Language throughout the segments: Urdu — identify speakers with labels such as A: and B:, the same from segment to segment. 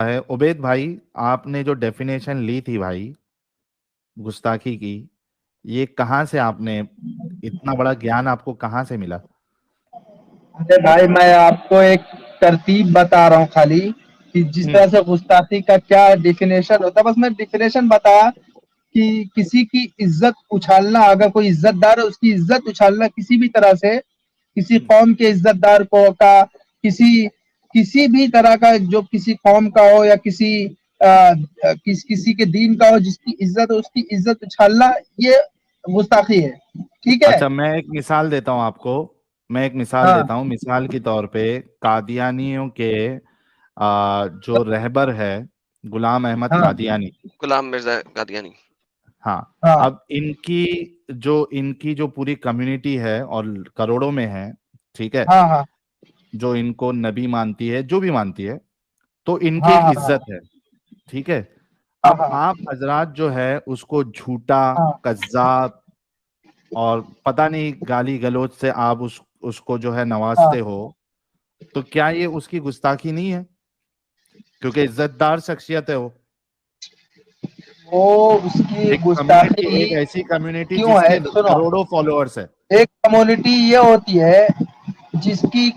A: ہے عبید بھائی، آپ نے جو ڈیفینیشن لی تھی بھائی گستاخی کی، یہ کہاں سے آپ نے اتنا بڑا گیان آپ کو کہاں سے ملا؟
B: ارے بھائی میں آپ کو ایک ترتیب بتا رہا ہوں خالی کہ جس طرح سے گستاخی کا کیا ڈیفینیشن ہوتا ہے، بس میں ڈیفینیشن بتایا کہ کسی کی عزت اچھالنا، اگر کوئی عزت دار ہے اس کی عزت اچھالنا کسی بھی طرح سے، کسی قوم کے عزت دار کو کا کسی بھی طرح کا، جو کسی قوم کا ہو یا کسی کے دین کا ہو، جس کی عزت ہو اس کی عزت اچھالنا، یہ گستاخی ہے. ٹھیک ہے.
A: اچھا میں ایک مثال دیتا ہوں آپ کو،
B: ہاں
A: مثال کے طور پہ قادیانیوں کے جو رہبر ہے غلام احمد
B: ہاں
A: قادیانی.
C: غلام مرزا قادیانی.
A: ہاں
B: ہاں
A: اب ان کی جو پوری کمیونٹی ہے اور کروڑوں میں ہے، ٹھیک ہے،
B: ہاں ہاں
A: جو ان کو نبی مانتی ہے، جو بھی مانتی ہے، تو ان کی
B: ہاں
A: ایک
B: ہاں
A: عزت ہے، ٹھیک ہے.
B: ہاں
A: اب
B: ہاں
A: آپ حضرات جو ہے اس کو جھوٹا،
B: ہاں
A: کذاب اور پتہ نہیں گالی گلوچ سے آپ اس کو جو ہے
B: ہاں
A: نوازتے ہو، تو کیا یہ اس کی گستاخی نہیں ہے؟ کیونکہ عزت دار شخصیت ہے وہ،
B: وہ اس کی
A: ایک کمیونٹی،
B: گستاخی
A: ایک ایسی کمیونٹی
B: کیوں
A: جس
B: ہے؟
A: کے
B: سنو،
A: کروڑوں فالوورز ہیں.
B: ایک کمیونٹی یہ ہوتی ہے جس کی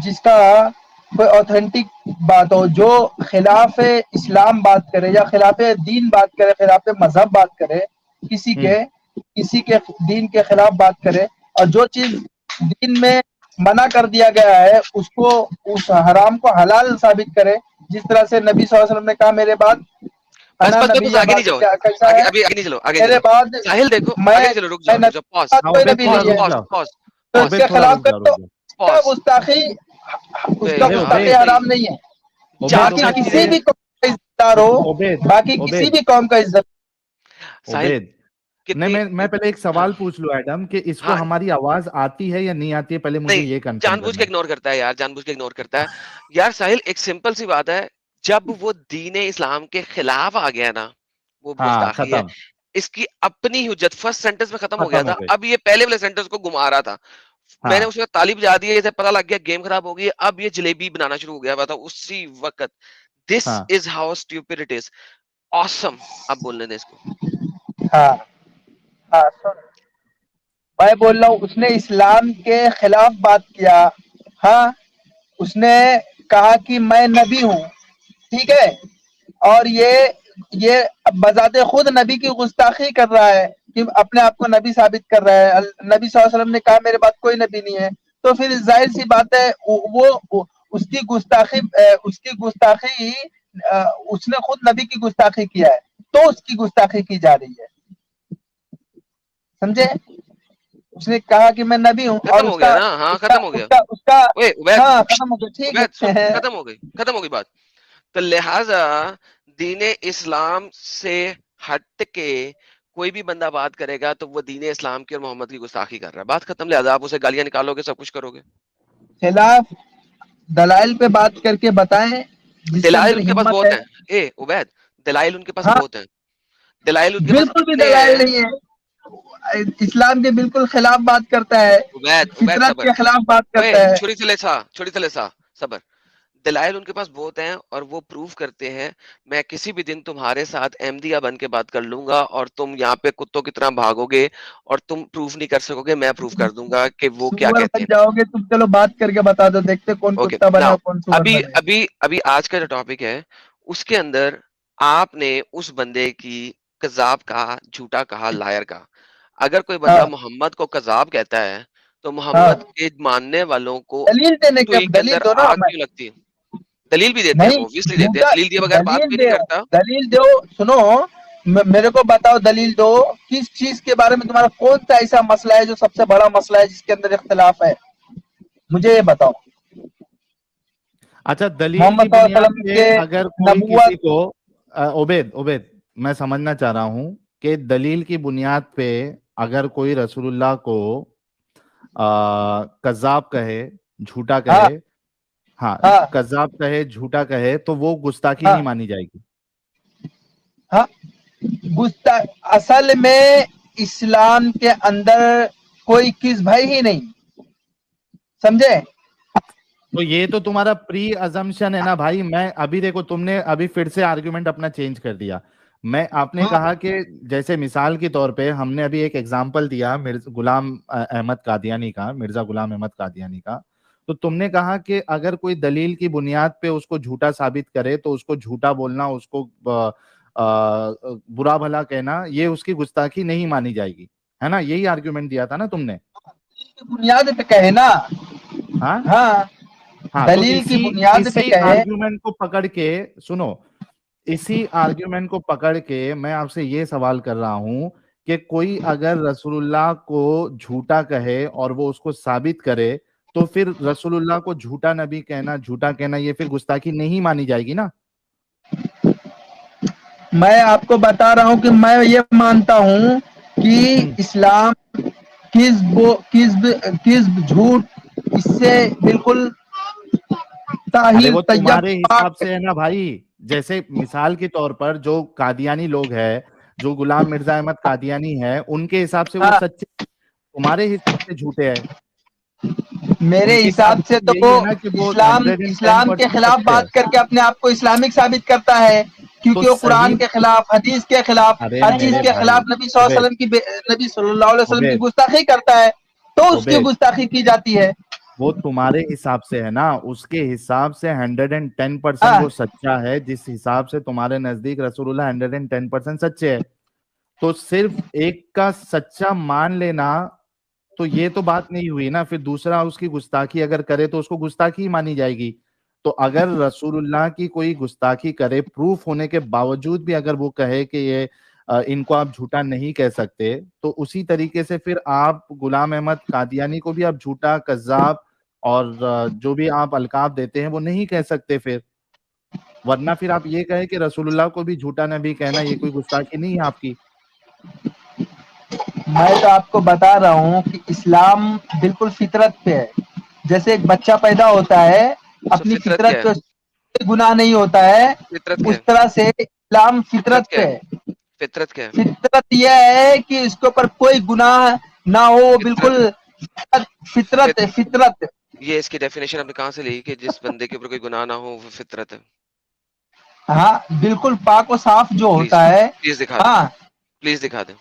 B: جس کا کوئی اوتھینٹک بات ہو، جو خلاف اسلام بات کرے یا خلاف دین بات کرے، خلاف مذہب بات کرے، کسی کے دین کے خلاف بات کرے، اور جو چیز دین میں منع کر دیا گیا ہے اس حرام کو حلال ثابت کرے. جس طرح سے نبی صلی اللہ علیہ وسلم نے کہا میرے بعد
C: بس
B: انا
C: بس
B: نبی
C: بس
B: یا
C: آگے نہیں
B: بعد
C: جاؤ،
B: کیسا
C: آگے
B: ہے،
C: ابھی آگے نہیں چلو، آگے نہیں
B: میرے
C: چلو.
B: بعد
C: ساحل دیکھو،
B: میں
C: آگے نہیں چلو، رک جاؤ
B: نبی
C: رک جاؤ، پاس
B: بعد کوئی
A: عبید
B: نبی
A: تھوڑا
B: نہیں
A: رک
B: ہے،
C: پاس
A: جاؤ،
C: پاس
B: تو اس
C: پاس
B: کے
A: عبید تھوڑا
B: خلاف
A: رک
B: کر
A: جاؤ،
B: تو
A: رک جاؤ.
B: اس کا
C: پاس.
B: گستاخی، اس کا
C: ارے
B: گستاخی
C: یار
A: عبید
B: حرام نہیں ہے.
C: چار
B: باقی
A: عبید
C: چار
A: عبید
B: کسی
C: چیزیں.
B: بھی قوم کا عزت دار ہو،
A: عبید
B: باقی کسی
A: عبید
B: بھی قوم کا عزت.
C: ساحل
A: عبید نہیں،
C: کتنی.
A: میں پہلے ایک
C: ہاں
A: سوال پوچھ لوں ایڈم، کہ اس کو
C: ہاں،
A: ہماری آواز آتی ہے یا نہیں آتی ہے، پہلے مجھے
C: نہیں
A: یہ کنفرم
C: جان بوجھ کے
A: کرنا ہے.
C: اگنور کرتا ہے یار، جان بوجھ کے اگنور کرتا ہے یار. ساحل ایک سمپل سی بات ہے، جب وہ دین اسلام کے خلاف آ گیا نا، وہ
A: ہاں
C: گستاخی ہے.
A: ختم،
C: اس کی اپنی حجت فرسٹ سینٹنس میں ختم ہو گیا
A: ختم
C: تھا،
A: ہو گئی.
C: اب یہ پہلے والے سینٹنس کو گھما رہا تھا. میں نے
A: ہاں
C: اس کا تعلیب جا دی ہے، اسے پتا لگ گیا گیم خراب ہو گئی ہے، اب یہ جلیبی بنانا شروع ہو گیا ہوا تھا اسی وقت. دس
A: ہاں
C: is how stupid it is. Awesome. اب بولنے دیں اس کو.
B: ہاں ہاں سن، میں بول رہا ہوں اس نے اسلام کے خلاف بات کیا. ہاں اس نے کہا کہ میں نبی ہوں، ٹھیک ہے، اور یہ بذات خود نبی کی گستاخی کر رہا ہے کہ اپنے آپ کو نبی ثابت کر رہا ہے. نبی صلی اللہ علیہ وسلم نے کہا میرے بعد کوئی نبی نہیں ہے، تو پھر ظاہر سی بات ہے وہ اس کی گستاخی اس نے خود نبی کی گستاخی کیا ہے، تو اس کی گستاخی کی جا رہی ہے. سمجھے؟ اس نے کہا کہ میں نبی ہوں، اور
C: ختم
B: اس
C: ہو
B: کا
C: گیا نا. ہاں
B: اس کا
C: ختم ہو
B: اس
C: گیا.
B: کا اس کا
C: اوے عبید،
B: ہاں ختم ہو گیا. ٹھیک
C: عبید سن،
B: ہے.
C: ختم ہو گئی، ختم ہو گئی بات. تو لہٰذا دین اسلام سے ہٹ کے کوئی بھی بندہ بات کرے گا تو وہ دین اسلام کی اور محمد کی گستاخی کر رہا ہے. بات ختم. لہٰذا آپ اسے گالیاں نکالو گے، سب کچھ کرو گے.
B: خلاف دلائل پہ بات کر کے بتائیں جس کے
C: دلائل
B: اندر
C: ان کے پاس
B: ہمت
C: بہت
B: ہے.
C: ہیں. اے عبید، دلائل ان کے پاس
B: ہاں
C: بہت ہیں. دلائل ان کے پاس
B: بالکل بھی
C: اتنے
B: دلائل
C: ہیں.
B: نہیں ہے، اسلام کے بالکل خلاف بات کرتا ہے،
C: عبید
B: فطرت
C: صبر.
B: کے خلاف بات
C: اوے
B: کرتا ہے.
C: چھوڑی سے لے سا صبر. دلائل ان کے پاس بہت ہیں اور وہ پروف کرتے ہیں. میں کسی بھی دن تمہارے ساتھ احمدیہ بن کے بات کر لوں گا اور تم یہاں پہ کتوں کی طرح بھاگو گے اور تم پروف نہیں کر سکو گے. میں پروف کر دوں گا کہ وہ کیا
B: سور
C: کہتے
B: بن
C: ہیں.
B: جاؤ گے تم، چلو بات کر کے بتا دو، دیکھتے کون
C: اوکے
B: کتا بنے
C: ناؤ،
B: اور کون سور
C: ابھی
B: بنے.
C: ابھی ابھی آج کا جو ٹاپک ہے اس کے اندر آپ نے اس بندے کی کذاب کہا، جھوٹا کہا، لائر کہا. اگر کوئی
B: ہاں
C: بندہ محمد کو کذاب کہتا ہے تو
B: ہاں
C: محمد کے ماننے والوں کو
B: دلیل دینے
C: سوئی کے
B: دلیل
C: اندر
B: دو نا.
C: آگ کیوں لگتی ہے؟ دلیل بھی دیتے ہیں،
B: نہیں
C: وہ obviously دیتے ہیں.
B: جھوٹا،
C: دلیل دیے بغیر بات
B: دلیل
C: بھی نہیں
B: دو،
C: کرتا.
B: دلیل دو. سنو میرے کو بتاؤ، دلیل دو کس چیز کے بارے میں. تمہارا کون سا ایسا مسئلہ ہے جو سب سے بڑا مسئلہ ہے جس کے اندر اختلاف ہے؟ مجھے یہ بتاؤ.
A: اچھا دلیل
B: محمد
A: کی
B: صلی اللہ علیہ
A: بنیاد
B: وسلم
A: پہ
B: کے
A: اگر کوئی کسی
B: نبوت.
A: کو عبید میں سمجھنا چاہ رہا ہوں کہ دلیل کی بنیاد پہ اگر کوئی رسول اللہ کو کذاب کہے، جھوٹا
B: ہاں
A: کہے، ہاں
B: ہاں
A: کذاب کہے، جھوٹا کہے، تو وہ گستاخی
B: ہاں
A: نہیں مانی جائے گی.
B: ہاں اصل میں اسلام کے اندر کوئی کس بھائی ہی نہیں، سمجھے؟
A: تو یہ تو تمہارا پری ازمپشن ہے نا بھائی. میں ابھی دیکھو تم نے ابھی پھر سے آرگیومنٹ اپنا چینج کر دیا. آپ نے کہا کہ جیسے مثال کے طور پہ ہم نے ابھی ایک ایگزامپل دیا غلام احمد قادیانی کا, مرزا غلام احمد قادیانی کا. تو تم نے کہا کہ اگر کوئی دلیل کی بنیاد پہ اس کو جھوٹا ثابت کرے تو اس کو جھوٹا بولنا, اس کو برا بھلا کہنا, یہ اس کی گستاخی نہیں مانی جائے گی, ہے نا؟ یہی آرگیومنٹ دیا تھا نا تم نے.
B: بنیاد پہ کہے نا.
A: ہاں
B: ہاں, دلیل کی بنیاد پہ
A: اسی
B: کہے.
A: آرگیومنٹ کو پکڑ کے سنو, اسی آرگیومنٹ کو پکڑ کے میں آپ سے یہ سوال کر رہا ہوں کہ کوئی اگر رسول اللہ کو جھوٹا کہے اور وہ اس کو ثابت کرے تو پھر رسول اللہ کو جھوٹا نبی کہنا, جھوٹا کہنا, یہ پھر گستاخی نہیں مانی جائے گی نا؟
B: میں آپ کو بتا رہا ہوں کہ میں یہ مانتا ہوں کہ اسلام کذب جھوٹ اس سے بالکل
A: ارے
B: طاہر
A: وہ
B: طیب
A: تمہارے حساب سے ہے نا بھائی. جیسے مثال کے طور پر جو قادیانی لوگ ہیں, جو غلام مرزا احمد قادیانی ہے, ان کے حساب سے وہ
B: ہاں,
A: سچے, تمہارے حساب سے جھوٹے ہیں.
B: میرے
A: ان کے
B: حساب سے تو
A: یہی ہے نا کہ وہ
B: اسلام کے
A: 110%
B: خلاف
A: سچے ہے.
B: بات کر کے اپنے آپ کو اسلامک ثابت کرتا ہے,
A: تو
B: کیونکہ وہ
A: صحیح.
B: قرآن کے خلاف, حدیث کے خلاف,
A: ارے
B: ہر چیز
A: میرے
B: کے
A: بھائی
B: خلاف نبی صلی اللہ علیہ
A: عبید
B: وسلم کی نبی صلی اللہ علیہ وسلم کی
A: عبید
B: گستاخی کرتا ہے, تو اس کی
A: عبید
B: گستاخی کی جاتی ہے.
A: وہ تمہارے حساب سے ہے نا, اس کے حساب سے 110%
B: ہاں,
A: وہ سچا ہے. جس حساب سے تمہارے نزدیک رسول اللہ 110% سچے ہے, تو صرف ایک کا سچا مان لینا تو یہ تو بات نہیں ہوئی نا. پھر دوسرا اس کی گستاخی اگر کرے تو اس کو گستاخی مانی جائے گی. تو اگر رسول اللہ کی کوئی گستاخی کرے, پروف ہونے کے باوجود بھی اگر وہ کہے کہ یہ ان کو آپ جھوٹا نہیں کہہ سکتے, تو اسی طریقے سے پھر آپ غلام احمد قادیانی کو بھی آپ جھوٹا, کذاب اور جو بھی آپ القاب دیتے ہیں وہ نہیں کہہ سکتے پھر. ورنہ پھر آپ یہ کہیں کہ رسول اللہ کو بھی جھوٹا نبی کہنا, یہ کوئی گستاخی نہیں ہے آپ کی.
B: میں تو آپ کو بتا رہا ہوں کہ اسلام بالکل فطرت پہ ہے. جیسے ایک بچہ پیدا ہوتا ہے,
C: سو
B: اپنی
C: فطرت کیا
B: فطرت
C: ہے؟
B: پہ گناہ نہیں ہوتا ہے,
C: فطرت کیا
B: اس
C: ہے؟
B: طرح سے اسلام
C: فطرت
B: فطرت
C: کیا
B: پہ
C: ہے؟
B: ہے.
C: فطرت کیا ہے؟
B: فطرت یہ ہے کہ اس کے اوپر کوئی گناہ نہ ہو,
C: فطرت
B: بالکل فطرت ہے, فطرت.
C: یہ اس کی ڈیفینیشن آپ نے کہاں سے لی کہ جس بندے کے اوپر کوئی گناہ نہ ہو وہ فطرت ہے؟
B: ہاں, بالکل پاک و صاف جو
C: پلیز
B: ہوتا ہے.
C: پلیز دکھا دیں,
B: ہاں
C: پلیز دکھا دیں,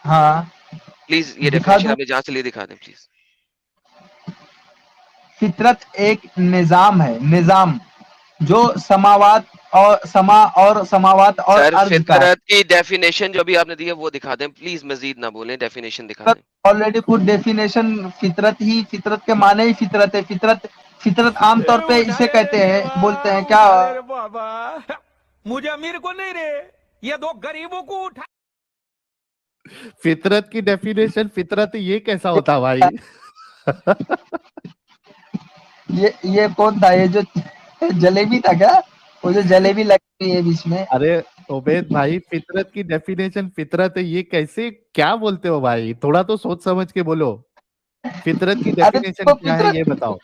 B: ہاں,
C: پلیز یہ
B: دکھا
C: ڈیفینیشن
B: دوں.
C: آپ نے جہاں سے لی دکھا دیں پلیز.
B: فطرت ایک نظام ہے, نظام جو سماوات اور
C: سر
B: ارض کا ہے.
C: فطرت کی ڈیفینیشن جو ابھی آپ نے دی ہے وہ دکھا دیں پلیز, مزید نہ بولیں, ڈیفینیشن دکھا دیں.
B: آلریڈی خود ڈیفینیشن فطرت ہی, فطرت کے معنی ہی فطرت ہے. فطرت عام طور پہ اسے کہتے ہیں, بولتے ہیں کیا,
D: بابا مجھے امیر کو نہیں رے, یہ دو غریبوں کو اٹھا.
A: فطرت کی ڈیفینیشن فطرت یہ کیسا ہوتا بھائی؟
B: یہ کون تھا, یہ جو جلیبی تھا کیا, وہ جو جلیبی لگتی ہے بیچ میں.
A: ارے عبید بھائی, فطرت کی ڈیفینیشن فطرت ہے یہ کیسے, کیا بولتے ہو بھائی؟ تھوڑا تو سوچ سمجھ کے بولو. فطرت کی
B: ارے
A: ڈیفینیشن
B: دیکھو
A: کیا ہے یہ بتاؤ.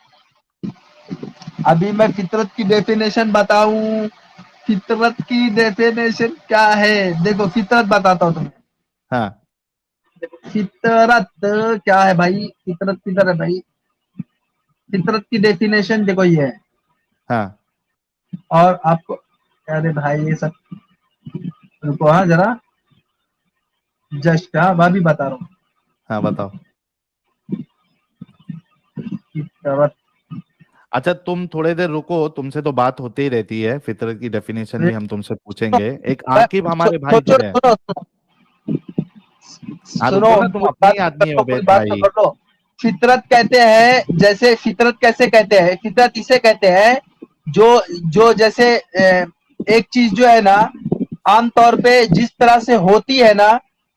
B: ابھی میں فطرت کی ڈیفینیشن بتاؤں, فطرت کی ڈیفینیشن کیا ہے, دیکھو فطرت بتاتا ہوں تمہیں.
A: ہاں
B: فطرت کیا ہے بھائی, فطرت کدھر ہے بھائی, فطرت کی ڈیفینیشن دیکھو یہ ہے.
A: ہاں
B: اور آپ کو, ارے بھائی یہ سب رکو, ہاں ذرا جسٹ, میں بھی بتا رہا ہوں.
A: ہاں بتاؤ.
B: فطرت,
A: اچھا تم تھوڑے دیر رکو, تم سے تو بات ہوتی ہی رہتی ہے, فطرت کی ڈیفینیشن بھی ہم تم سے پوچھیں گے. ایک عاقب ہمارے بھائی
B: سوچو,
A: ادھر ہے. ہاں
B: سنو,
A: رکو نا, تم اپنی ہی آدمی ہو
B: پوری
A: عبید
B: بات تو
A: بھائی.
B: کر لو. فطرت کہتے ہیں, جیسے فطرت کیسے کہتے ہیں, فطرت اسے کہتے ہیں جو جیسے ایک چیز جو ہے نا عام طور پہ جس طرح سے ہوتی ہے نا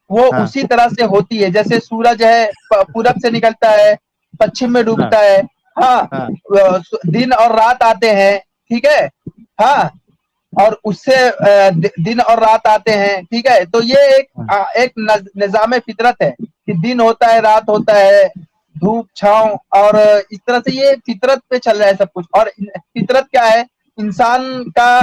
B: وہ
A: ہاں
B: اسی طرح سے ہوتی ہے. جیسے سورج ہے, پورب سے نکلتا ہے, پچھم میں
A: ہاں
B: ڈوبتا ہے. ہاں,
A: ہاں
B: دن اور رات آتے ہیں, ٹھیک ہے, ہاں, اور اس سے دن اور رات آتے ہیں, ٹھیک ہے. تو یہ ایک نظام فطرت ہے کہ دن ہوتا ہے, رات ہوتا ہے, دھوپ چھاؤں, اور اس طرح سے یہ فطرت پہ چل رہا ہے سب کچھ. اور فطرت کیا ہے, انسان کا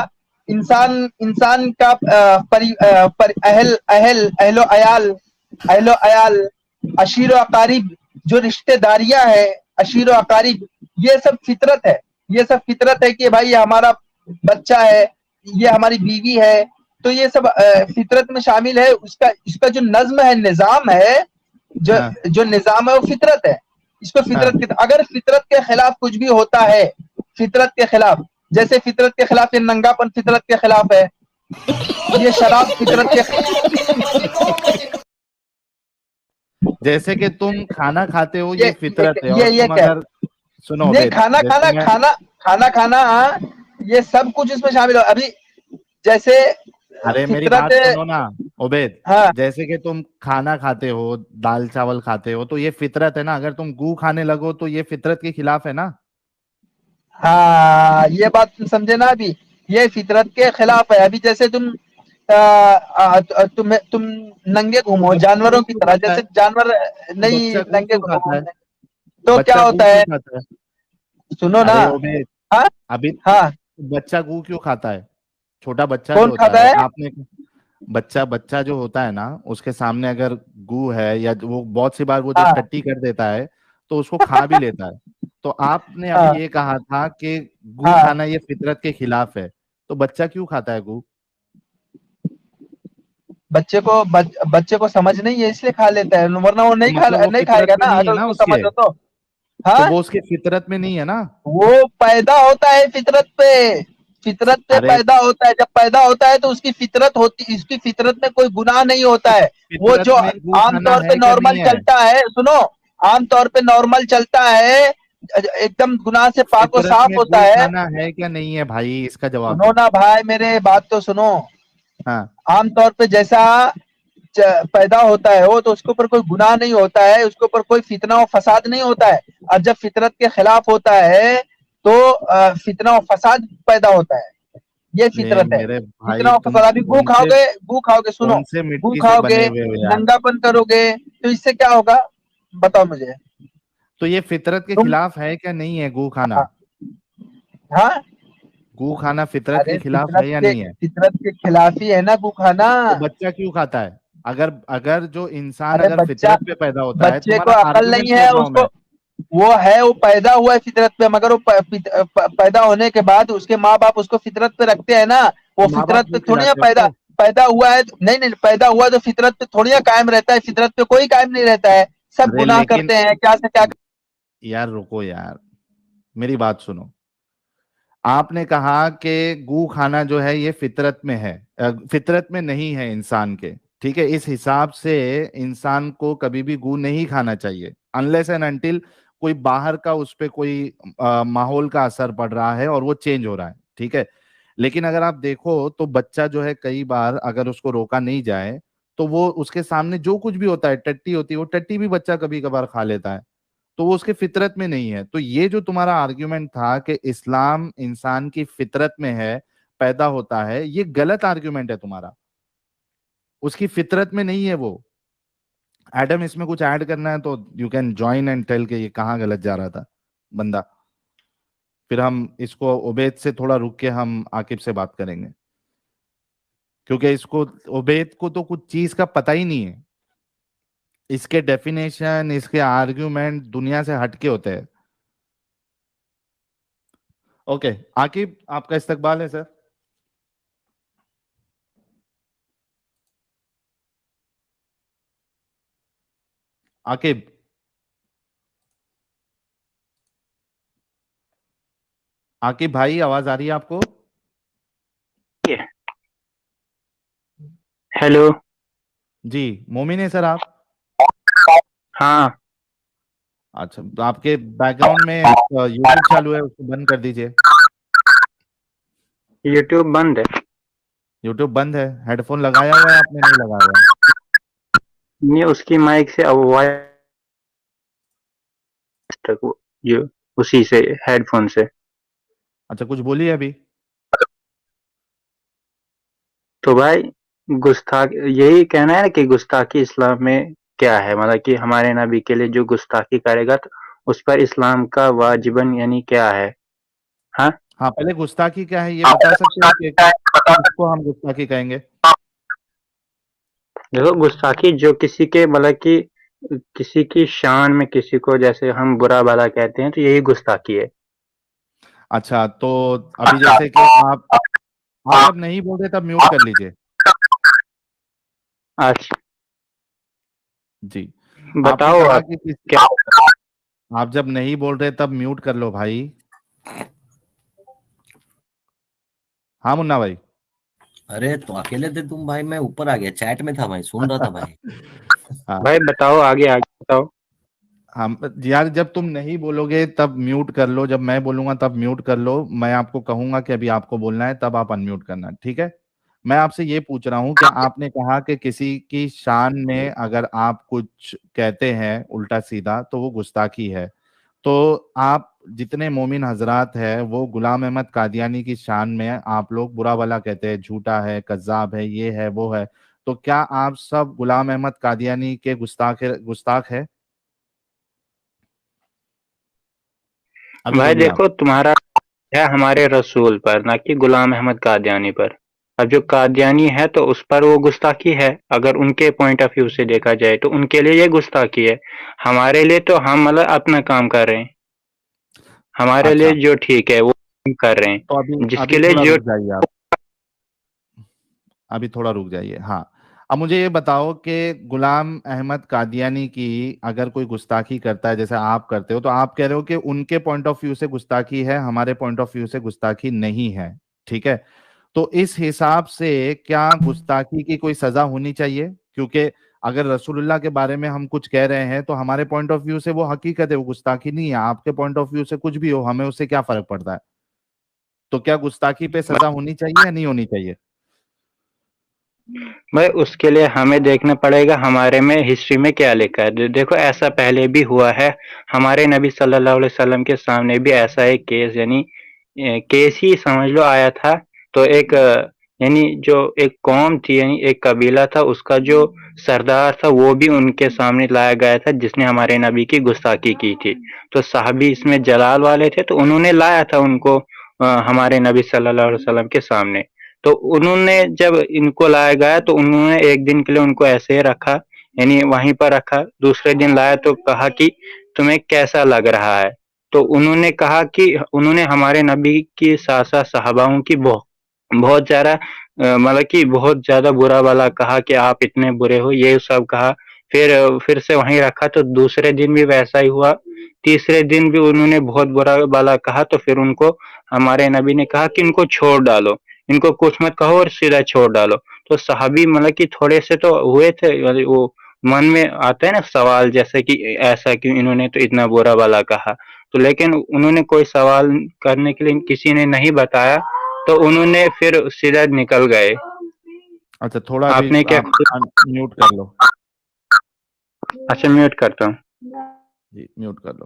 B: اہل و عیال, عشیر و اقارب, جو رشتہ داریاں ہے, عشیر و اقارب, یہ سب فطرت ہے, یہ سب فطرت ہے کہ بھائی یہ ہمارا بچہ ہے, یہ ہماری بیوی ہے, تو یہ سب فطرت میں شامل ہے. اس کا جو نظم ہے, نظام ہے,
A: ہاں
B: جو نظام ہے وہ فطرت ہے. اس کو
A: ہاں
B: فطرت اگر فطرت کے خلاف کچھ بھی ہوتا ہے, فطرت کے خلاف, جیسے فطرت کے خلاف یہ ننگا پن فطرت کے خلاف ہے, یہ شراب فطرت کے
A: جیسے کہ تم کھانا کھاتے ہو یہ فطرت ہے, اور
B: یہ
A: تم
B: کیا
A: اگر سنو
B: نہیں,
A: عبید,
B: کھانا
A: جیسے
B: کھانا
A: میں
B: کھانا کھانا کھانا ہاں, یہ سب کچھ اس میں شامل ہو. ابھی جیسے
A: ارے میری
B: فطرت,
A: بات سنو نا عبید,
B: ہاں
A: جیسے کہ تم کھانا کھاتے ہو, دال چاول کھاتے ہو, تو یہ فطرت ہے نا. اگر تم گو کھانے لگو تو یہ فطرت کے خلاف ہے نا.
B: ہاں, یہ بات تم سمجھے نا, ابھی یہ فطرت کے خلاف ہے. ابھی جیسے تم ننگے
A: تو
B: گھومو
A: بچہ
B: جانوروں
A: گو
B: کی
A: کیوں
B: طرح,
A: کھاتا ہے؟
B: جیسے جانور
A: تو بچہ
B: نہیں
A: گو
B: ننگے
A: کیوں کھاتا ہے؟
B: تو
A: بچہ
B: کیا
A: گو
B: ہوتا ہے,
A: کیوں کھاتا ہے؟
B: سنو نا,
A: ارے عبید,
B: ہاں
A: ابھی
B: ہاں,
A: بچہ گو کیوں کھاتا ہے؟ چھوٹا بچہ جو
B: کون
A: ہوتا
B: کھاتا
A: ہے,
B: ہے؟
A: آپ نے بچہ جو ہوتا ہے نا, اس کے سامنے اگر گو ہے, یا وہ بہت سی بار وہ جب
B: ہاں
A: ٹٹی کر دیتا ہے تو اس کو کھا بھی لیتا ہے. تو آپ نے ابھی
B: ہاں
A: یہ کہا تھا کہ گو
B: ہاں,
A: کھانا یہ فطرت کے خلاف ہے, تو بچہ کیوں کھاتا ہے گو؟
B: بچے کو سمجھ نہیں ہے اس لیے کھا لیتا ہے, ورنہ وہ
A: تو مطلب وہ
B: نہیں کھائے
A: فطرت
B: گا
A: میں
B: نا
A: نہیں ہے
B: اگر
A: نا
B: اس کو
A: اس
B: سمجھ
A: کے,
B: ہو تو.
A: تو
B: ہاں,
A: وہ اس کے فطرت میں نہیں ہے نا.
B: وہ پیدا ہوتا ہے فطرت پہ, فطرت پہ
A: ارے
B: پیدا ہوتا ہے. جب پیدا ہوتا ہے تو اس کی فطرت ہوتی, اس کی فطرت میں کوئی گناہ نہیں ہوتا ہے. وہ
A: فطرت
B: جو
A: میں گو
B: عام
A: کھانا
B: طور پہ
A: ہے کیا
B: نارمل
A: نہیں ہے؟
B: چلتا ہے, سنو, عام طور پہ نارمل چلتا ہے, ایک دم گناہ سے پاک و
A: فطرت
B: صاف
A: میں
B: ہوتا
A: گو
B: ہے.
A: کھانا ہے کیا نہیں ہے بھائی, اس کا جواب
B: سنو
A: دو.
B: نا بھائی, میرے بات تو سنو.
A: ہاں
B: عام طور پہ جیسا پیدا ہوتا ہے وہ, تو اس کے اوپر کوئی گناہ نہیں ہوتا ہے, اس کے اوپر کوئی فتنہ و فساد نہیں ہوتا ہے. اور جب فطرت کے خلاف ہوتا ہے تو فتنہ و فساد پیدا ہوتا ہے. یہ
A: اے
B: فطرت ہے,
A: میرے
B: فتنہ
A: بھائی,
B: و
A: تم
B: فساد. ابھی
A: کون سے
B: گو کھاؤ گے, سنو,
A: کون سے
B: گو
A: مٹی سے
B: کھاؤ گے,
A: بنے ہوئے ہو یار؟
B: ننگا پن کرو گے, تو اس سے کیا ہوگا بتاؤ مجھے.
A: تو یہ فطرت کے
B: تم
A: خلاف ہے کیا نہیں ہے گو کھانا؟
B: ہاں,
A: گو کھانا فطرت
B: ارے
A: کے خلاف ہے یا نہیں ہے؟
B: فطرت کے خلاف ہی ہے نا گو کھانا.
A: تو بچہ کیوں کھاتا ہے؟ اگر جو انسان
B: ارے
A: اگر فطرت پہ پیدا ہوتا ہے,
B: بچے کو
A: تمہارا
B: عقل
A: آرگومنٹ
B: نہیں ہے,
A: سوچ رہا
B: اس
A: ہوں
B: کو
A: میں.
B: وہ ہے, وہ پیدا ہوا ہے فطرت پہ, مگر وہ پیدا ہونے کے بعد اس کے ماں باپ اس کو فطرت پہ رکھتے ہیں نا. وہ
A: تو ماں باپ
B: فطرت پہ
A: کیوں
B: تھوڑی
A: کھلاتے ہیں اس کو؟
B: پیدا ہوا ہے, نہیں پیدا ہوا تو فطرت پہ تھوڑی قائم رہتا ہے, فطرت پہ کوئی قائم نہیں رہتا ہے. سب
A: ارے
B: گناہ
A: لیکن
B: کرتے ہیں, کیا سے کیا.
A: یار رکو یار, میری بات سنو. آپ نے کہا کہ گو کھانا جو ہے یہ فطرت میں ہے, فطرت میں نہیں ہے انسان کے. ٹھیک ہے, اس حساب سے انسان کو کبھی بھی گو نہیں کھانا چاہیے, انلیس اینڈ انٹل کوئی باہر کا اس پہ کوئی ماحول کا اثر پڑ رہا ہے اور وہ چینج ہو رہا ہے. ٹھیک ہے, لیکن اگر آپ دیکھو تو بچہ جو ہے, کئی بار اگر اس کو روکا نہیں جائے تو وہ اس کے سامنے جو کچھ بھی ہوتا ہے, ٹٹی ہوتی ہے, وہ ٹٹی بھی بچہ کبھی کبھار کھا لیتا ہے, تو وہ اس کے فطرت میں نہیں ہے. تو یہ جو تمہارا آرگیومنٹ تھا کہ اسلام انسان کی فطرت میں ہے, پیدا ہوتا ہے, یہ غلط آرگیومنٹ ہے تمہارا. اس کی فطرت میں نہیں ہے وہ. ایڈم, اس میں کچھ ایڈ کرنا ہے تو you can join and tell کہ یہ کہاں غلط جا رہا تھا بندہ. پھر ہم اس کو عبید سے تھوڑا رک کے ہم عاقب سے بات کریں گے, کیونکہ اس کو عبید کو تو کچھ چیز کا پتہ ہی نہیں ہے. اس کے ڈیفینیشن, اس کے آرگیومنٹ دنیا سے ہٹ کے ہوتے ہیں. اوکے عاقب, آپ کا استقبال ہے سر. عاقب, عاقب بھائی, آواز آ رہی ہے آپ کو؟
E: ہیلو,
A: جی, مومن ہے سر آپ؟
E: ہاں,
A: اچھا, تو آپ کے بیک گراؤنڈ میں یوٹیوب چالو ہے, اس کو بند کر دیجئے.
E: یوٹیوب بند ہے.
A: یوٹیوب بند ہے, ہیڈ فون لگایا ہوا ہے آپ نے, نہیں لگایا ہوا ہے؟
E: یہ اس کی مائک سے آواز تک, جو اسی سے ہیڈ فون سے.
A: اچھا, کچھ بولیے ابھی.
E: تو بھائی گستاخ, یہی کہنا ہے کہ گستاخی اسلام میں کیا ہے, مطلب کہ ہمارے نبی کے لیے جو گستاخی کرے گا تو اس پر اسلام کا واجباً یعنی کیا ہے. ہاں,
A: ہاں, پہلے گستاخی کیا ہے یہ بتا سکتے ہو کہ کس کو ہم گستاخی کہیں گے؟
E: دیکھو, گستاخی جو کسی کے مطلب کہ کسی کی شان میں کسی کو جیسے ہم برا بھلا کہتے ہیں تو یہی گستاخی ہے.
A: اچھا تو ابھی جیسے کہ آپ جب نہیں بول رہے تب میوٹ کر لیجئے.
E: اچھا
A: جی آپ نے
E: بتاؤ
A: کہا
E: آپ
A: کہ
E: کیا.
A: آپ جب نہیں بول رہے تب میوٹ کر لو بھائی. ہاں منا بھائی.
F: ارے تو اکیلے تھے تم بھائی؟ میں اوپر آ گیا، چیٹ میں تھا بھائی، سن رہا تھا بھائی.
A: ہاں
E: بھائی بتاؤ آگے بتاؤ.
A: ہم یار جب تم نہیں بولو گے تب میوٹ کر لو، جب میں بولوں گا تب میوٹ کر لو. میں آپ کو کہوں گا کہ ابھی آپ کو بولنا ہے تب آپ انمیوٹ کرنا، ٹھیک ہے؟ میں آپ سے یہ پوچھ رہا ہوں کہ آپ نے کہا کہ کسی کی شان میں اگر آپ کچھ کہتے ہیں الٹا سیدھا تو وہ گستاخی ہے. تو آپ جتنے مومن حضرات ہیں وہ غلام احمد قادیانی کی شان میں آپ لوگ برا بھلا کہتے ہیں، جھوٹا ہے، کذاب ہے، یہ ہے وہ ہے. تو کیا آپ سب غلام احمد قادیانی کے گستاخ ہے؟ ابھی
E: بھائی
A: بولیے آپ.
E: دیکھو تمہارا ہے ہمارے رسول پر، نہ کہ غلام احمد قادیانی پر. اب جو قادیانی ہے تو اس پر وہ گستاخی ہے اگر ان کے پوائنٹ آف ویو سے دیکھا جائے تو ان کے لیے یہ گستاخی ہے. ہمارے لیے تو ہم مطلب اپنا کام کر رہے ہیں، ہمارے لیے
A: اچھا
E: جو ٹھیک ہے وہ ہم کر رہے
A: تو
E: ہیں، جس
A: ابھی
E: کے لیے
A: تھوڑا
E: جو.
A: رک جائیے آپ. ابھی تھوڑا رک جائیے. ہاں اب مجھے یہ بتاؤ کہ غلام احمد قادیانی کی اگر کوئی گستاخی کرتا ہے جیسے آپ کرتے ہو تو آپ کہہ رہے ہو کہ ان کے پوائنٹ آف ویو سے گستاخی ہے، ہمارے پوائنٹ آف ویو سے گستاخی نہیں ہے، ٹھیک ہے؟ تو اس حساب سے کیا گستاخی کی کوئی سزا ہونی چاہیے؟ کیونکہ اگر رسول اللہ کے بارے میں ہم کچھ کہہ رہے ہیں تو ہمارے پوائنٹ آف ویو سے وہ حقیقت ہے، وہ گستاخی نہیں ہے. آپ کے پوائنٹ آف ویو سے کچھ بھی ہو، ہمیں اس سے کیا فرق پڑتا ہے؟ تو کیا گستاخی پہ سزا ہونی چاہیے یا نہیں ہونی چاہیے؟
E: بھائی اس کے لیے ہمیں دیکھنا پڑے گا ہمارے میں ہسٹری میں کیا لکھا ہے. دیکھو ایسا پہلے بھی ہوا ہے، ہمارے نبی صلی اللہ علیہ وسلم کے سامنے بھی ایسا ایک کیس، یعنی کیس ہی سمجھ لو آیا تھا. تو ایک یعنی جو ایک قوم تھی، یعنی ایک قبیلہ تھا، اس کا جو سردار تھا وہ بھی ان کے سامنے لایا گیا تھا جس نے ہمارے نبی کی گستاخی کی تھی. تو صحابی اس میں جلال والے تھے تو انہوں نے لایا تھا ان کو ہمارے نبی صلی اللہ علیہ وسلم کے سامنے. تو انہوں نے جب ان کو لایا گیا تو انہوں نے ایک دن کے لیے ان کو ایسے ہی رکھا، یعنی وہیں پر رکھا. دوسرے دن لایا تو کہا کہ تمہیں کیسا لگ رہا ہے؟ تو انہوں نے کہا کہ انہوں نے ہمارے نبی کی ساسا صحاباؤں کی بہت زیادہ مطلب کہ بہت زیادہ برا والا کہا کہ آپ اتنے برے ہو، یہ سب کہا. پھر سے وہیں رکھا تو دوسرے دن بھی ویسا ہی ہوا. تیسرے دن بھی انہوں نے بہت برا والا کہا تو پھر ان کو ہمارے نبی نے کہا کہ ان کو چھوڑ ڈالو، ان کو کچھ مت کہو اور سیدھا چھوڑ ڈالو. تو صحابی مطلب کہ تھوڑے سے تو ہوئے تھے، وہ من میں آتا ہے نا سوال، جیسے کہ ایسا کیوں انہوں نے تو اتنا برا والا کہا. تو لیکن انہوں نے کوئی سوال کرنے کے لیے کسی نے نہیں بتایا تو انہوں نے پھر سیدھا نکل گئے.
A: اچھا تھوڑا
E: آپ
A: ابھی
E: نے کیا؟
A: آپ میوٹ کر لو.
E: اچھا میوٹ کرتا ہوں.
A: جی میوٹ کر لو.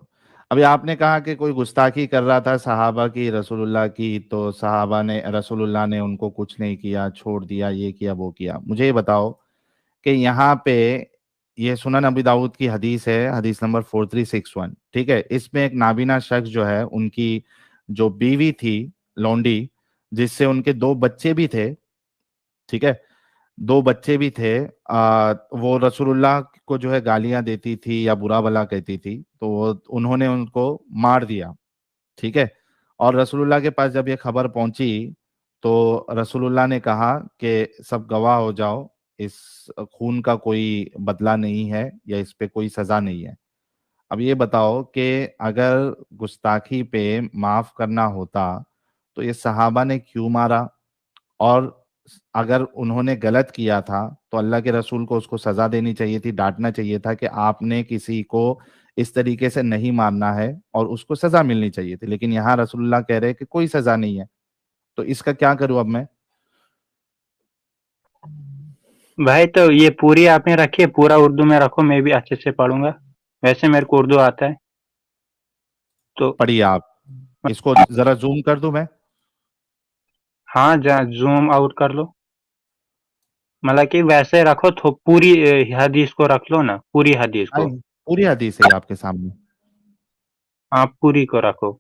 A: ابھی آپ نے کہا کہ کوئی گستاخی کر رہا تھا صحابہ کی، رسول اللہ کی، تو صحابہ نے، رسول اللہ نے ان کو کچھ نہیں کیا، چھوڑ دیا، یہ کیا وہ کیا. مجھے یہ بتاؤ کہ یہاں پہ یہ سنن ابی داؤد کی حدیث ہے، حدیث نمبر 4361، ٹھیک ہے؟ اس میں ایک نابینا شخص جو ہے، ان کی جو بیوی تھی لونڈی، جس سے ان کے 2 بچے بھی تھے، ٹھیک ہے؟ 2 بچے بھی تھے. وہ رسول اللہ کو جو ہے گالیاں دیتی تھی یا برا بھلا کہتی تھی، تو انہوں نے ان کو مار دیا، ٹھیک ہے؟ اور رسول اللہ کے پاس جب یہ خبر پہنچی تو رسول اللہ نے کہا کہ سب گواہ ہو جاؤ، اس خون کا کوئی بدلہ نہیں ہے یا اس پہ کوئی سزا نہیں ہے. اب یہ بتاؤ کہ اگر گستاخی پہ معاف کرنا ہوتا تو یہ صحابہ نے کیوں مارا؟ اور اگر انہوں نے غلط کیا تھا تو اللہ کے رسول کو اس کو سزا دینی چاہیے تھی، ڈانٹنا چاہیے تھا کہ آپ نے کسی کو اس طریقے سے نہیں مارنا ہے اور اس کو سزا ملنی چاہیے تھی. لیکن یہاں رسول اللہ کہہ رہے کہ کوئی سزا نہیں ہے. تو اس کا کیا کروں اب میں؟
E: بھائی تو یہ پوری آپ نے رکھی ہے، پورا اردو میں رکھو، میں بھی اچھے سے پڑھوں گا، ویسے میرے کو اردو آتا ہے. تو
A: پڑھیے آپ. اس کو ذرا زوم کر دوں میں؟
E: ہاں زوم آؤٹ کر لو، مطلب کہ ویسے رکھو تو پوری حدیث کو رکھ لو نا، پوری حدیث کو.
A: پوری حدیث ہے آپ کے سامنے،
E: ہاں پوری کو رکھو.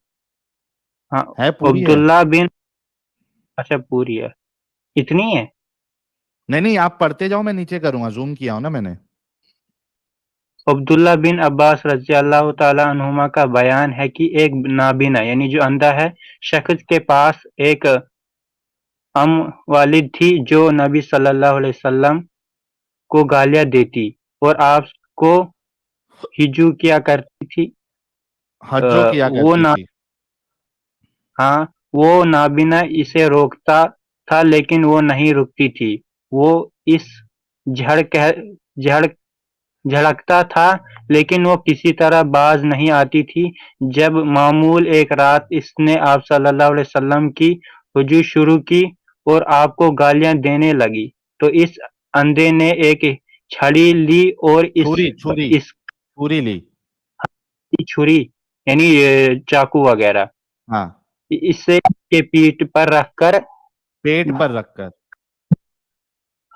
E: ہاں
A: ہے پوری ہے.
E: عبداللہ بن، اچھا پوری ہے، اتنی ہے.
A: نہیں آپ پڑھتے جاؤ، میں نیچے کروں گا، زوم کیا ہوں نا میں نے.
E: عبداللہ بن عباس رضی اللہ تعالیٰ عنہما کا بیان ہے کہ ایک نابینا یعنی جو اندھا ہے شخص کے پاس ایک والد تھی جو نبی صلی اللہ علیہ وسلم کو گالیاں دیتی اور آپ کو ہجو کیا کرتی تھی.
A: حجو کیا
E: وہ
A: کرتی تھی.
E: ہاں وہ نابینا اسے روکتا تھا لیکن وہ نہیں رکتی تھی. وہ اس جھڑکتا تھا لیکن وہ کسی طرح باز نہیں آتی تھی. جب معمول ایک رات اس نے آپ صلی اللہ علیہ وسلم کی ہجو شروع کی اور آپ کو گالیاں دینے لگی تو اس اندھے نے ایک چھڑی لی اور
A: چھری لی
E: چھری یعنی چاقو وغیرہ
A: ہاں
E: اسے کے پیٹ پر رکھ کر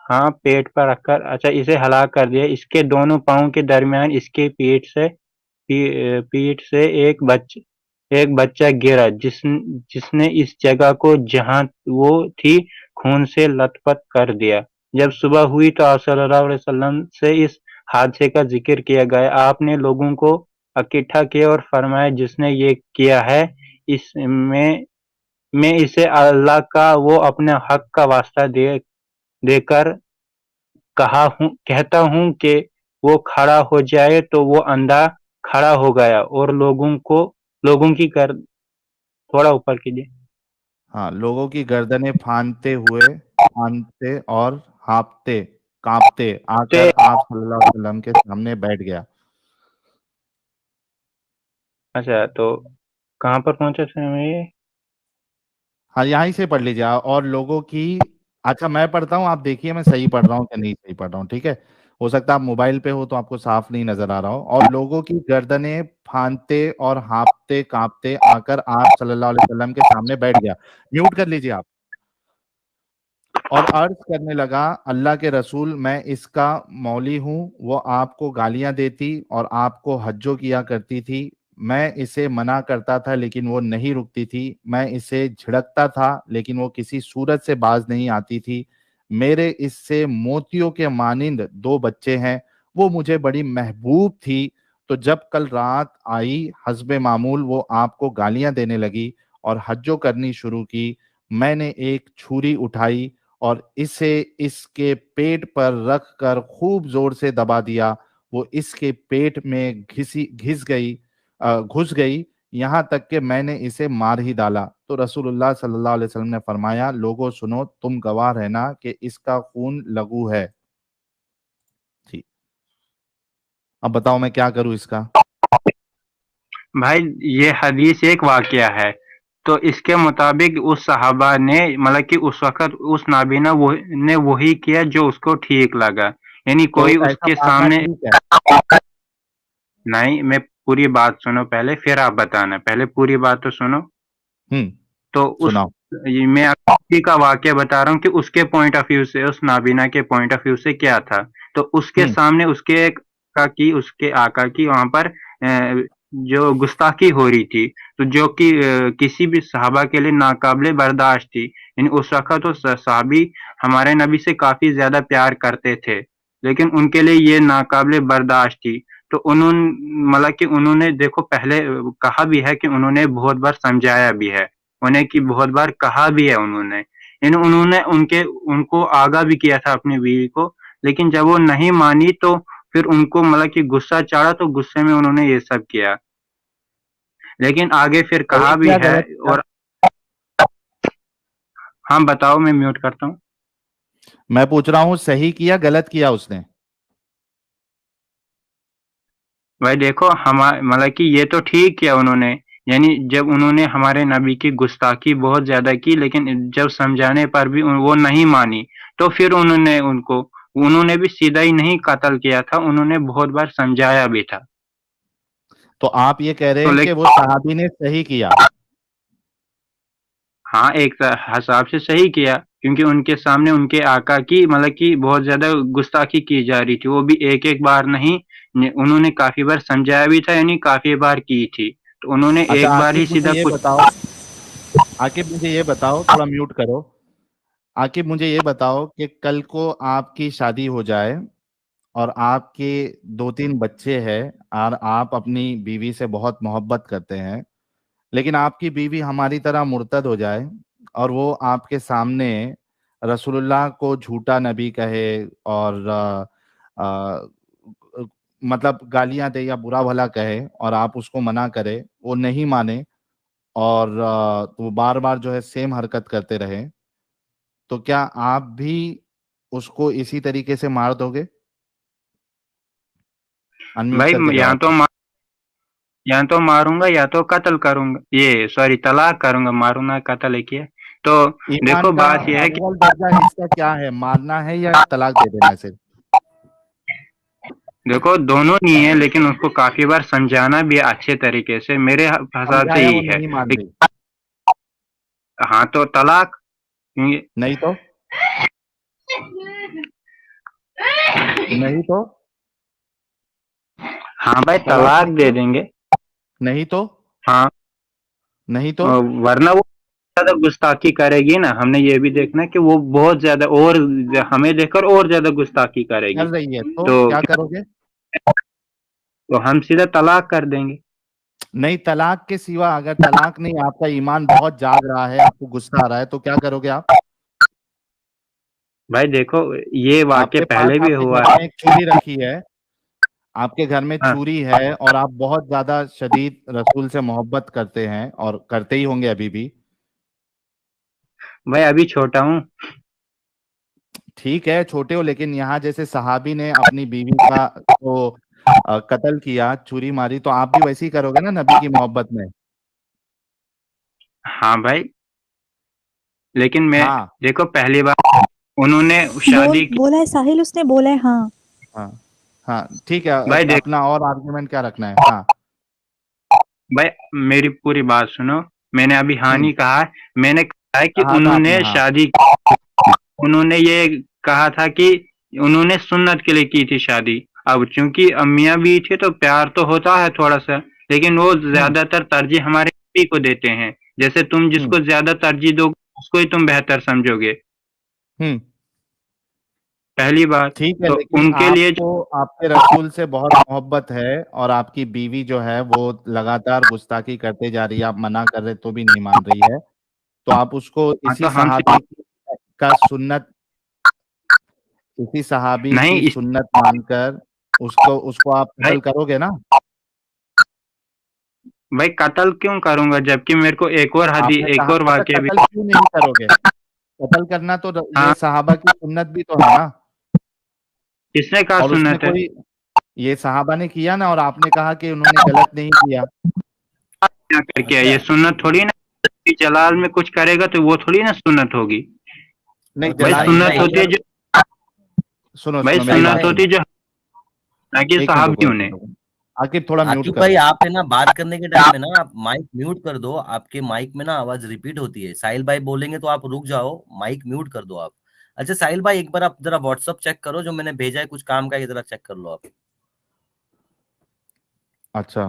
E: ہاں پیٹ پر رکھ کر اچھا اسے ہلاک کر دیا. اس کے دونوں پاؤں کے درمیان اس کے پیٹ سے ایک بچہ گرا جس نے اس جگہ کو جہاں وہ تھی خون سے لت پت کر دیا. جب صبح ہوئی تو آپ صلی اللہ علیہ وسلم سے اس حادثے کا ذکر کیا گیا. آپ نے لوگوں کو اکٹھا کیا اور فرمایا جس نے یہ کیا ہے اس میں اسے اللہ کا وہ اپنے حق کا واسطہ دے کر کہتا ہوں کہ وہ کھڑا ہو جائے تو وہ اندھا کھڑا ہو گیا اور لوگوں کی تھوڑا اوپر کیجیے.
A: ہاں لوگوں کی گردنیں پھاندتے اور کانپتے آ کر آپ صلی اللہ علیہ وسلم کے سامنے بیٹھ گیا.
E: اچھا تو کہاں پر پہنچے تھے یہ؟
A: ہاں یہیں سے پڑھ لیجیے. اور لوگوں کی اچھا میں پڑھتا ہوں آپ دیکھیے میں صحیح پڑھ رہا ہوں کہ نہیں صحیح پڑھ رہا ہوں. ٹھیک ہے ہو سکتا ہے آپ موبائل پہ ہو تو آپ کو صاف نہیں نظر آ رہا ہو. اور لوگوں کی گردنیں پھاندتے اور ہانپتے کانپتے آ کر آپ صلی اللہ علیہ وسلم کے سامنے بیٹھ گیا. میوٹ کر لیجیے آپ. اور عرض کرنے لگا اللہ کے رسول میں اس کا مولی ہوں. وہ آپ کو گالیاں دیتی اور آپ کو حجو کیا کرتی تھی. میں اسے منع کرتا تھا لیکن وہ نہیں رکتی تھی. میں اسے جھڑکتا تھا لیکن وہ کسی صورت سے باز نہیں آتی تھی. میرے اس سے موتیوں کے مانند 2 بچے ہیں. وہ مجھے بڑی محبوب تھی. تو جب کل رات آئی حسب معمول وہ آپ کو گالیاں دینے لگی اور حجو کرنی شروع کی. میں نے ایک چھری اٹھائی اور اسے اس کے پیٹ پر رکھ کر خوب زور سے دبا دیا. وہ اس کے پیٹ میں گھس گئی یہاں تک کہ میں نے اسے مار ہی ڈالا. تو رسول اللہ صلی اللہ علیہ وسلم نے فرمایا لوگوں سنو تم گواہ رہنا کہ اس کا خون لغو ہے. ٹھیک اب بتاؤ میں کیا کروں اس کا.
E: بھائی یہ حدیث ایک واقعہ ہے تو اس کے مطابق اس صحابہ نے مطلب کہ اس وقت اس نابینا نے وہی کیا جو اس کو ٹھیک لگا. یعنی کوئی اس کے سامنے نہیں میں پوری بات سنو پہلے پھر آپ بتانا. پہلے پوری بات تو سنو. تو میں آپ کا واقعہ بتا رہا ہوں کہ اس کے پوائنٹ آف ویو سے اس نابینا کے پوائنٹ آف ویو سے کیا تھا. تو اس کے سامنے اس کے آقا کی وہاں پر جو گستاخی ہو رہی تھی تو جو کہ کسی بھی صحابہ کے لیے ناقابل برداشت تھی. یعنی اس وقت تو صحابی ہمارے نبی سے کافی زیادہ پیار کرتے تھے لیکن ان کے لیے یہ ناقابل برداشت تھی. تو انہوں نے دیکھو پہلے کہا بھی ہے کہ انہوں نے بہت بار سمجھایا بھی ہے انہیں کہ بہت بار کہا بھی ہے انہوں نے ان کو آگاہ بھی کیا تھا اپنی بیوی کو. لیکن جب وہ نہیں مانی تو پھر ان کو کہ غصہ چڑھا تو غصے میں انہوں نے یہ سب کیا. لیکن آگے پھر کہا بھی ہے. اور ہاں بتاؤ میں میوٹ کرتا ہوں.
A: میں پوچھ رہا ہوں صحیح کیا غلط کیا اس نے.
E: بھائی دیکھو کہ یہ تو ٹھیک کیا انہوں نے. یعنی جب انہوں نے ہمارے نبی کی گستاخی بہت زیادہ کی لیکن جب سمجھانے پر بھی وہ نہیں مانی تو پھر انہوں نے بھی سیدھا ہی نہیں قتل کیا تھا. انہوں نے بہت بار سمجھایا بھی تھا.
A: تو آپ یہ کہہ رہے ہیں کہ وہ صحابی نے صحیح کیا.
E: ہاں ایک حساب سے صحیح کیا کیونکہ ان کے سامنے ان کے آقا کی کہ بہت زیادہ گستاخی کی جا رہی تھی. وہ بھی ایک بار نہیں انہوں نے کافی بار سمجھایا بھی تھا یعنی کافی بار کی تھی. تو انہوں نے ایک بار ہی سیدھا
A: عاقب مجھے یہ بتاؤ تھوڑا میوٹ کرو. عاقب مجھے یہ بتاؤ کہ کل کو آپ کی شادی ہو جائے اور آپ کے 2-3 بچے ہیں اور آپ اپنی بیوی سے بہت محبت کرتے ہیں، لیکن آپ کی بیوی ہماری طرح مرتد ہو جائے اور وہ آپ کے سامنے رسول اللہ کو جھوٹا نبی کہے اور آ، مطلب گالیاں دے یا برا بھلا کہے اور آپ اس کو منع کرے، وہ نہیں مانے اور وہ بار بار جو ہے سیم حرکت کرتے رہے، تو کیا آپ بھی اس کو اسی طریقے سے مار دو گے؟ انمیوٹ
E: بھائی
A: کر کے
E: یا
A: جواب
E: تو
A: دیں۔
E: یا تو ماروں گا یا تو قتل کروں گا، یہ سوری طلاق کروں گا، ماروں نہ قتل ایک ہی ہے۔ تو
A: ایمان
E: دیکھو
A: کا
E: بات یہ ہے کہ
A: اول درجہ حصہ کیا ہے، مارنا ہے یا طلاق دے دینا ہے صرف؟
E: دیکھو دونوں نہیں ہے، لیکن اس کو کافی بار سمجھانا بھی اچھے طریقے سے، میرے حساب سے
A: سمجھایا وہ
E: یہی ہے۔
A: نہیں مان رہی،
E: ہاں تو طلاق،
A: نہیں تو نہیں تو
E: ہاں بھائی
A: طلاق
E: طلاق
A: نہیں
E: دے
A: تو
E: دیں گے۔
A: نہیں تو
E: ہاں
A: نہیں تو
E: ورنہ وہ زیادہ گستاخی کرے گی نا، ہم نے یہ بھی دیکھنا کہ وہ بہت زیادہ اور ہمیں دیکھ کر اور زیادہ گستاخی کرے گی،
A: کر رہی ہے تو
E: تو
A: کیا کرو گے؟
E: ہم سیدھا طلاق کر دیں گے۔
A: نہیں، طلاق کے سوا اگر طلاق نہیں، آپ کا ایمان بہت جاگ رہا ہے، آپ کو غصہ آ رہا ہے، تو کیا کرو گے آپ؟
E: بھائی دیکھو یہ
A: آپ
E: واقعہ
A: کے
E: پہلے
A: پاس
E: بھی
A: آپ کے
E: ہوا
A: گھر
E: ہے۔
A: میں ایک چوری رکھی ہے، آپ کے گھر میں
E: ہاں
A: چوری ہے اور آپ بہت زیادہ شدید رسول سے محبت کرتے ہیں اور کرتے ہی ہوں گے ابھی بھی،
E: بھائی ابھی چھوٹا ہوں۔
A: ٹھیک ہے چھوٹے ہو، لیکن یہاں جیسے صحابی نے اپنی بیوی کا کو قتل کیا، چوری ماری، تو آپ بھی ویسے ہی کرو گے نا نبی کی محبت میں؟
E: ہاں بھائی لیکن میں
A: ہاں
E: دیکھو پہلی بار انہوں نے شادی کی۔
G: بولا ہے ساحل، اس نے بولا ہے ہاں۔
A: ہاں ہاں ٹھیک ہے،
E: بھائی دیکھ
A: اپنا اور آرگومنٹ کیا رکھنا ہے؟ ہاں
E: بھائی میری پوری بات سنو، میں نے ابھی ہاں
A: ہوں
E: نہیں کہا، میں نے کہا ہے کہ
A: کہا تھا
E: انہوں
A: آپ
E: نے
A: نے، ہاں
E: شادی، انہوں نے یہ کہا تھا کہ انہوں نے سنت کے لیے کی تھی شادی۔ اب چونکہ امیاں بھی تھی تو پیار تو ہوتا ہے تھوڑا سا، لیکن وہ
A: ہوں
E: زیادہ تر ترجیح ہمارے نبی کو دیتے ہیں، جیسے تم جس
A: ہوں
E: کو زیادہ ترجیح دو گے اس کو ہی تم بہتر سمجھو گے،
A: ہوں
E: پہلی بات
A: ٹھیک ہے،
E: تو
A: لیکن
E: ان کے
A: آپ
E: لیے
A: کو آپ کے رسول سے بہت محبت ہے اور آپ کی بیوی جو ہے وہ لگاتار گستاخی کرتے جا رہی ہے، آپ منع کر رہے تو بھی نہیں مان رہی ہے، تو آپ اس کو
E: ہاں
A: اسی
E: تو ہم
A: صحابی کا سنت، اسی صحابی کی
E: نہیں
A: سنت مان کر اس کو آپ
E: بھائی
A: قتل کرو گے نا؟
E: بھائی قتل کیوں کروں گا جبکہ میرے کو ایک اور
A: آپ نے
E: ایک
A: کہا
E: اور
A: تھا
E: واقعہ بھی۔
A: قتل کیوں نہیں کرو گے؟ قتل کرنا تو یہ
E: ہاں
A: صحابہ کی سنت بھی تو ہے نا،
E: کس نے کہا
A: اور اس میں
E: سنت ہے؟
A: کوئی، یہ صحابہ نے کیا نا، اور آپ نے کہا کہ انہوں نے غلط نہیں کیا۔
E: کیا کر کے
F: اچھا
E: یہ سنت تھوڑی نا، جلال میں کچھ کرے گا تو وہ تھوڑی نا سنت ہوگی۔
A: نہیں
F: اچھا
E: بھائی
A: جلال
F: ساحل
A: میں
E: سنت
F: بھائی،
E: ہوتی ہے
A: اگر
E: جو،
A: سنو
E: بھائی
A: سنو میری
F: ساحل
A: بات
E: سنت
F: بھائی،
E: ہوتی ہے
A: سنو،
E: جو نہ کہ
A: ایک منٹ رکو،
E: صحابیوں
A: ایک
E: نے۔
A: منٹ رکو، عاقب تھوڑا میوٹ
F: عاقب
A: کرو۔
F: بھائی آپ ہے نا بات کرنے کے ٹائم میں نا آپ مائک میوٹ کر دو، آپ کے مائک میں نا آواز ریپیٹ ہوتی ہے، ساحل بھائی بولیں گے تو آپ رک جاؤ، مائک میوٹ کر دو آپ۔ اچھا ساحل بھائی ایک بار آپ ذرا واٹس ایپ چیک کرو جو میں نے بھیجا ہے، کچھ کام کا، یہ ذرا چیک کر لو آپ۔
A: اچھا